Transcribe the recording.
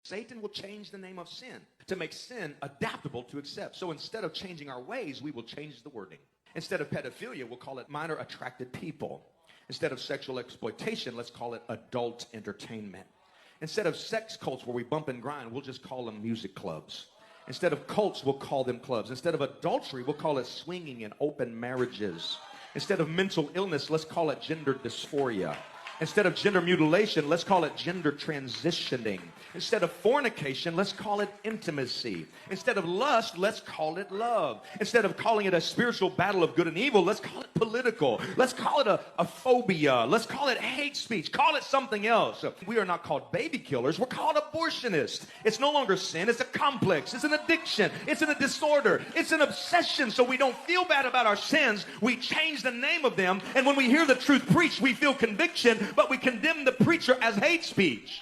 Satan will change the name of sin to make sin adaptable to accept. So instead of changing our ways, we will change the wording. Instead of pedophilia, we'll call it minor attracted people. Instead of sexual exploitation, let's call it adult entertainment. Instead of sex cults where we bump and grind, we'll just call them music clubs. Instead of cults, we'll call them clubs. Instead of adultery, we'll call it swinging and open marriages. Instead of mental illness, let's call it gender dysphoria. Instead of gender mutilation, let's call it gender transitioning. Instead of fornication, let's call it intimacy. Instead of lust, let's call it love. Instead of calling it a spiritual battle of good and evil, let's call it political. Let's call it a phobia. Let's call it hate speech. Call it something else. We are not called baby killers. We're called abortionists. It's no longer sin. It's a complex. It's an addiction. It's a disorder. It's an obsession. So we don't feel bad about our sins. We change the name of them. And when we hear the truth preached, we feel conviction, but we condemn the preacher as hate speech.